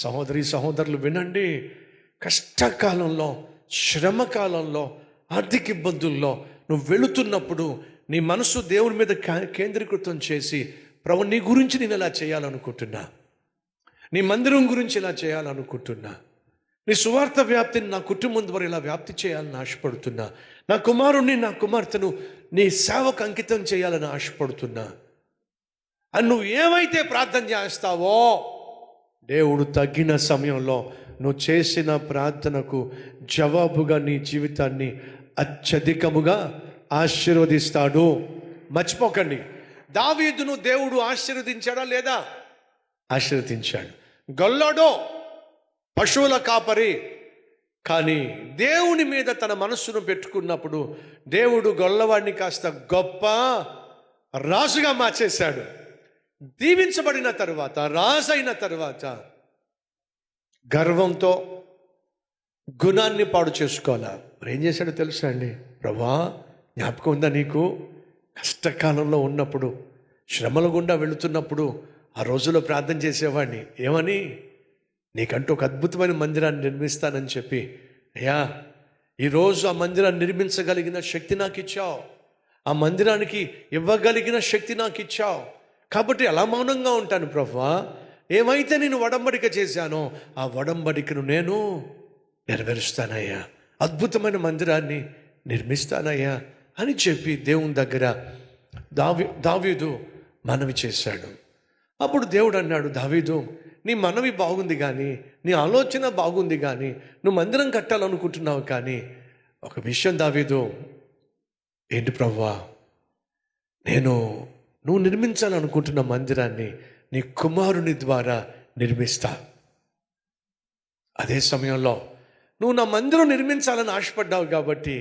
సహోదరి సహోదరులు వినండి, కష్టకాలంలో, శ్రమకాలంలో, ఆర్థిక ఇబ్బందుల్లో నువ్వు వెళుతున్నప్పుడు నీ మనసు దేవుని మీద కేంద్రీకృతం చేసి, ప్రభు నీ గురించి నేను ఇలా చేయాలనుకుంటున్నా, నీ మందిరం గురించి ఇలా చేయాలనుకుంటున్నా, నీ సువార్త వ్యాప్తిని నా కుటుంబం ద్వారా ఇలా వ్యాప్తి చేయాలని ఆశపడుతున్నా, నా కుమారుణ్ణి నా కుమార్తెను నీ సేవకు అంకితం చేయాలని ఆశపడుతున్నా అని నువ్వు ఏమైతే ప్రార్థన చేస్తావో, దేవుడు తగ్గిన సమయంలో నువ్వు చేసిన ప్రార్థనకు జవాబుగా నీ జీవితాన్ని అత్యధికముగా ఆశీర్వదిస్తాడు. మర్చిపోకండి, దావీదును దేవుడు ఆశీర్వదించాడా లేదా? ఆశీర్వదించాడు. గొల్లాడో పశువుల కాపరి, కానీ దేవుని మీద తన మనస్సును పెట్టుకున్నప్పుడు దేవుడు గొల్లవాడిని కాస్త గొప్ప రాజుగా మార్చేశాడు. దీవించబడిన తరువాత, రాజు అయిన తరువాత గర్వంతో గుణాన్ని పాడు చేసుకోవాలా. మరి ఏం చేశాడో తెలుసా అండి? ప్రభా, జ్ఞాపకం ఉందా నీకు? కష్టకాలంలో ఉన్నప్పుడు, శ్రమల గుండా వెళుతున్నప్పుడు ఆ రోజుల్లో ప్రార్థన చేసేవాడిని. ఏమని? నీకంటూ ఒక అద్భుతమైన మందిరాన్ని నిర్మిస్తానని చెప్పి, అయ్యా ఈరోజు ఆ మందిరాన్ని నిర్మించగలిగిన శక్తి నాకు ఇచ్చావు, ఆ మందిరానికి ఇవ్వగలిగిన శక్తి నాకు ఇచ్చావు, కాబట్టి అలా మౌనంగా ఉంటాను ప్రభువా. ఏమైతే నేను ఒడంబడిక చేశానో ఆ ఒడంబడికను నేను నెరవేరుస్తానయ్యా, అద్భుతమైన మందిరాన్ని నిర్మిస్తానయ్యా అని చెప్పి దేవుని దగ్గర దావీదు మనవి చేశాడు. అప్పుడు దేవుడు అన్నాడు, దావీదు నీ మనవి బాగుంది కానీ, నీ ఆలోచన బాగుంది కానీ, నువ్వు మందిరం కట్టాలనుకుంటున్నావు, కానీ ఒక విషయం దావీదు, ఏంటి ప్రభువా? నువ్వు నిర్మించాలనుకుంటున్న మందిరాన్ని నీ కుమారుని ద్వారా నిర్మిస్తా. అదే సమయంలో నువ్వు నా మందిరం నిర్మించాలని ఆశపడ్డావు కాబట్టి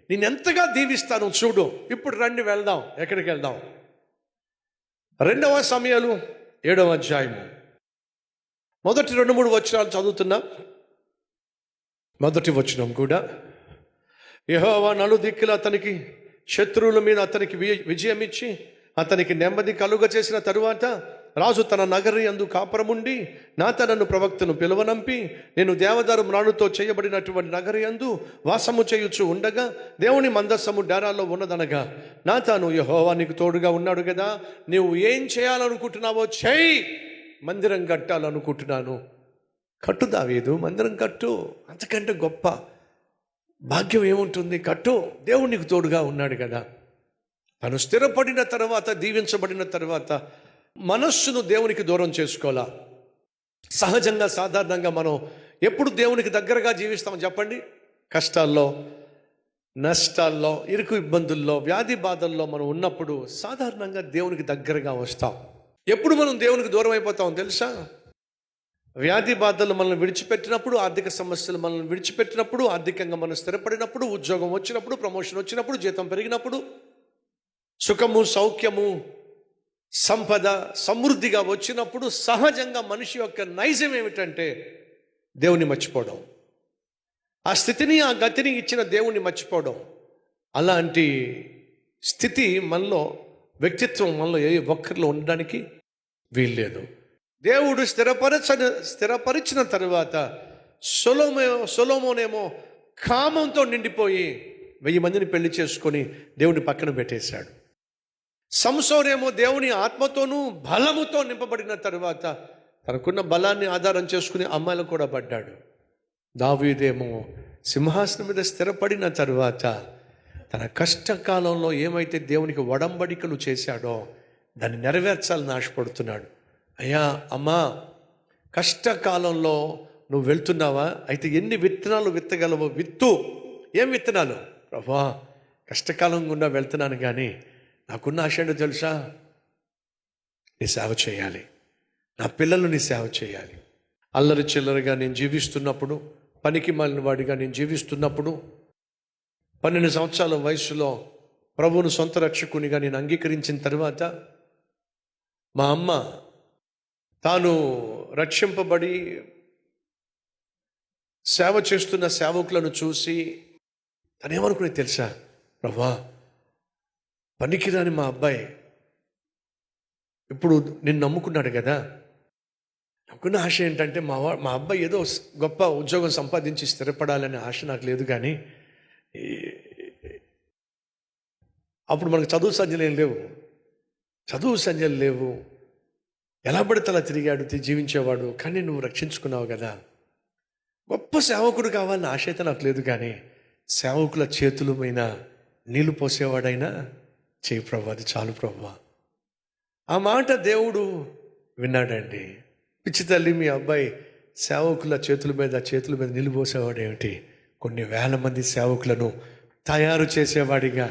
నేను ఎంతగా దీవిస్తాను చూడు. ఇప్పుడు రండి వెళ్దాం. ఎక్కడికి వెళ్దాం? 2వ సమయాలు 7వ అధ్యాయము మొదటి 2-3 వచనాలు చదువుతున్నా. మొదటి వచనం కూడా, యెహోవా నలుదిక్కుల అతనికి శత్రువుల మీద అతనికి విజయం ఇచ్చి అతనికి నెమ్మది కలుగ చేసిన తరువాత రాజు తన నగరి యందు కాపురముండి నాతాను ప్రవక్తను పిలువనంపి, నేను దేవదారు మ్రాణుతో చేయబడినటువంటి నగరి యందు వాసము చేయుచు ఉండగా దేవుని మందస్సము డేరాల్లో ఉన్నదనగా, నాతాను యెహోవా నీకు తోడుగా ఉన్నాడు కదా, నువ్వు ఏం చేయాలనుకుంటున్నావో చెయ్యి, మందిరం కట్టాలనుకుంటున్నాను. కట్టు దావీదు, మందిరం కట్టు. అంతకంటే గొప్ప భాగ్యం ఏముంటుంది? కట్టు. దేవుడు నీకు తోడుగా ఉన్నాడు కదా. తను స్థిరపడిన తర్వాత, దీవించబడిన తర్వాత మనస్సును దేవునికి దూరం చేసుకోవాలా. సహజంగా, సాధారణంగా మనం ఎప్పుడు దేవునికి దగ్గరగా జీవిస్తాం చెప్పండి? కష్టాల్లో, నష్టాల్లో, ఇరుకు ఇబ్బందుల్లో, వ్యాధి బాధల్లో మనం ఉన్నప్పుడు సాధారణంగా దేవునికి దగ్గరగా వస్తాం. ఎప్పుడు మనం దేవునికి దూరం అయిపోతాం తెలుసా? వ్యాధి బాధలు మనల్ని విడిచిపెట్టినప్పుడు, ఆర్థిక సమస్యలు మనల్ని విడిచిపెట్టినప్పుడు, ఆర్థికంగా మనం స్థిరపడినప్పుడు, ఉద్యోగం వచ్చినప్పుడు, ప్రమోషన్ వచ్చినప్పుడు, జీతం పెరిగినప్పుడు, సుఖము, సౌఖ్యము, సంపద సమృద్ధిగా వచ్చినప్పుడు సహజంగా మనిషి యొక్క నైజం ఏమిటంటే దేవుని మర్చిపోవడం. ఆ స్థితిని, ఆ గతిని ఇచ్చిన దేవుణ్ణి మర్చిపోవడం. అలాంటి స్థితి మనలో, వ్యక్తిత్వం మనలో ఏ ఒక్కరిలో ఉండడానికి వీల్లేదు. దేవుడు స్థిరపరిచిన తరువాత సొలొమోనేమో కామంతో నిండిపోయి 1000 మందిని పెళ్లి చేసుకొని దేవుని పక్కన పెట్టేశాడు. సంసోనేమో దేవుని ఆత్మతోనూ బలముతో నింపబడిన తరువాత తనకున్న బలాన్ని ఆధారం చేసుకుని అమ్మాయిలు కూడా పడ్డాడు. దావీదేమో సింహాసనం మీద స్థిరపడిన తరువాత తన కష్టకాలంలో ఏమైతే దేవునికి ఒడంబడికలు చేశాడో దాన్ని నెరవేర్చాలని ఆశపడుతున్నాడు. అయ్యా, అమ్మా, కష్టకాలంలో నువ్వు వెళ్తున్నావా? అయితే ఎన్ని విత్తనాలు విత్తగలవో విత్తు. ఏం విత్తనాలు? ప్రభా, కష్టకాలం గుండా వెళ్తున్నాను, కానీ నాకున్న ఆశ ఏంటో తెలుసా? నీ సేవ చేయాలి, నా పిల్లలు నీ సేవ చేయాలి. అల్లరి చిల్లరగా నేను జీవిస్తున్నప్పుడు, పనికి మాలిన వాడిగా నేను జీవిస్తున్నప్పుడు, 12 సంవత్సరాల వయసులో ప్రభువును సొంత రక్షకునిగా నేను అంగీకరించిన తర్వాత మా అమ్మ తాను రక్షింపబడి సేవ చేస్తున్న సేవకులను చూసి తనేమనుకునే తెలుసా? ప్రభా, పనికిరాని మా అబ్బాయి ఇప్పుడు నిన్ను నమ్ముకున్నాడు కదా, నాకున్న ఆశ ఏంటంటే మా అబ్బాయి ఏదో గొప్ప ఉద్యోగం సంపాదించి స్థిరపడాలనే ఆశ నాకు లేదు. కానీ అప్పుడు మనకు చదువు సంధ్యలు లేవు. ఎలా పడితే అలా తిరిగాడు, జీవించేవాడు. కానీ నువ్వు రక్షించుకున్నావు కదా. గొప్ప సేవకుడు కావాలని ఆశ అయితే నాకు లేదు. కానీ సేవకుల చేతుల మీద నీళ్లు పోసేవాడైనా చేయి ప్రభు, అది చాలు ప్రభు. ఆ మాట దేవుడు విన్నాడండి. పిచ్చి తల్లి, మీ అబ్బాయి సేవకుల చేతుల మీద నీళ్లు పోసేవాడు ఏమిటి? కొన్ని వేల మంది సేవకులను తయారు చేసేవాడిగా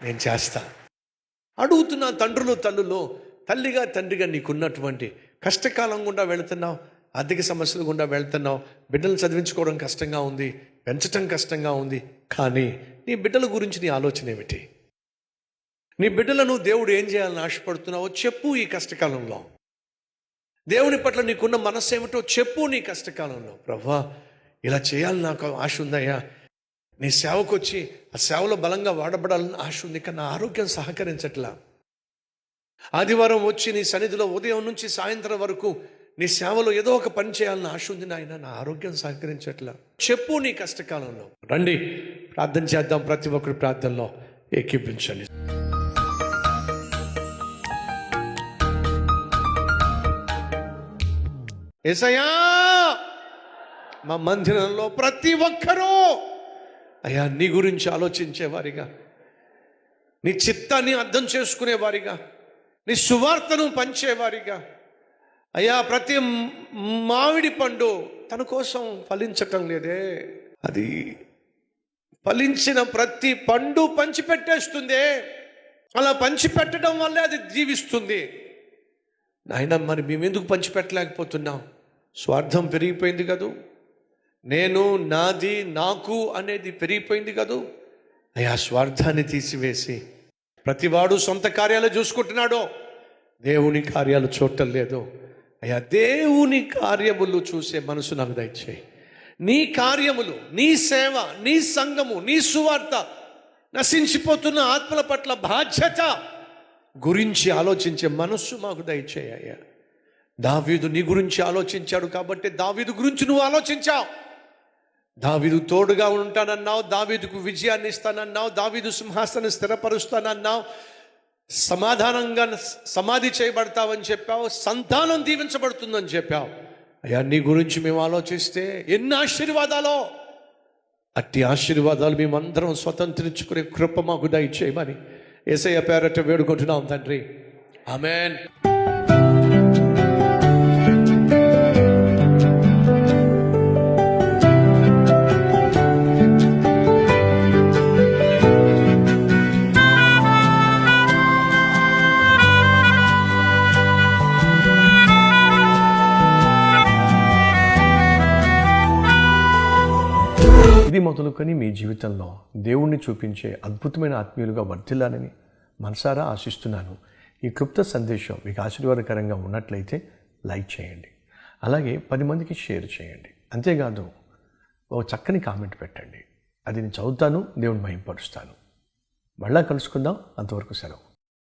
నేను చేస్తా. అడుగుతున్న తండ్రులు తల్లులు, తల్లిగా తండ్రిగా నీకున్నటువంటి కష్టకాలం గుండా వెళుతున్నావు, ఆర్థిక సమస్యలు గుండా వెళ్తున్నావు, బిడ్డలు చదివించుకోవడం కష్టంగా ఉంది, పెంచటం కష్టంగా ఉంది. కానీ నీ బిడ్డల గురించి నీ ఆలోచన ఏమిటి? నీ బిడ్డలను దేవుడు ఏం చేయాలని ఆశపడుతున్నావో చెప్పు. ఈ కష్టకాలంలో దేవుని పట్ల నీకున్న మనస్సు ఏమిటో చెప్పు. నీ కష్టకాలంలో ప్రభువా ఇలా చేయాలని నాకు ఆశ ఉందయ్యా, నీ సేవకు వచ్చి ఆ సేవలో బలంగా వాడబడాలని ఆశ ఉంది, కానీ నా ఆరోగ్యం సహకరించట్లా. ఆదివారం వచ్చి నీ సన్నిధిలో ఉదయం నుంచి సాయంత్రం వరకు నీ సేవలో ఏదో ఒక పని చేయాలని ఆశ ఉంది నాయన, నా ఆరోగ్యం సహకరించట్లా. చెప్పు నీ కష్టకాలంలో. రండి ప్రార్థన చేద్దాం. ప్రతి ఒక్కరి ప్రార్థనలో ఏకీపించండి. యేసయ్యా, మా మందిరంలో ప్రతి ఒక్కరూ అయ్యా నీ గురించి ఆలోచించేవారిగా, నీ చిత్తాన్ని అర్థం చేసుకునేవారిగా, నీ సువార్తను పంచేవారిగా, అయ్యా ప్రతి మామిడి పండు తన కోసం ఫలించటం లేదే, అది ఫలించిన ప్రతి పండు పంచిపెట్టేస్తుందే. అలా పంచిపెట్టడం వల్లే అది జీవిస్తుంది. నాయన, మరి మేమెందుకు పంచిపెట్టలేకపోతున్నాం? స్వార్థం పెరిగిపోయింది కదూ, నేను, నాది, నాకు అనేది పెరిగిపోయింది కదూ. అయ్యా స్వార్థాన్ని తీసివేసి ప్రతివాడు సొంత కార్యాలు చూసుకుంటున్నాడో, దేవుని కార్యాలు చూడటం లేదు. అయ్యా దేవుని కార్యములు చూసే మనసు నాకు దయచేయి. నీ కార్యములు, నీ సేవ, నీ సంఘము, నీ సువార్త, నశించిపోతున్న ఆత్మల పట్ల బాధ్యత గురించి ఆలోచించే మనస్సు మాకు దయచేయి. అయ్యా దావీదు నీ గురించి ఆలోచించాడు కాబట్టి దావీదు గురించి నువ్వు ఆలోచించావు. దావీదు తోడుగా ఉంటానన్నావు, దావీదుకు విజయాన్ని ఇస్తానన్నావు, దావీదు సింహాసనం స్థిరపరుస్తానన్నావు, సమాధానంగా సమాధి చేయబడతావని చెప్పావు, సంతానం దీవించబడుతుందని చెప్పావు. అయ్యా నీ గురించి మేము ఆలోచిస్తే ఎన్ని ఆశీర్వాదాలో, అట్టి ఆశీర్వాదాలు మేమందరం స్వతంత్రించుకునే కృప మాకు దయచేయమని యేసయ్య పేరట వేడుకుంటున్నాం తండ్రి. ఆమేన్. ఇది మొదలుకొని మీ జీవితంలో దేవుణ్ణి చూపించే అద్భుతమైన ఆత్మీయులుగా వర్ధిల్లాలని మనసారా ఆశిస్తున్నాను. ఈ క్లుప్త సందేశం మీకు ఆశీర్వాదకరంగా ఉన్నట్లయితే లైక్ చేయండి, అలాగే 10 మందికి షేర్ చేయండి. అంతేకాదు ఓ చక్కని కామెంట్ పెట్టండి, అది నేను చదువుతాను, దేవుని మహిమపరుస్తాను. మళ్ళా కలుసుకుందాం. అంతవరకు సెలవు.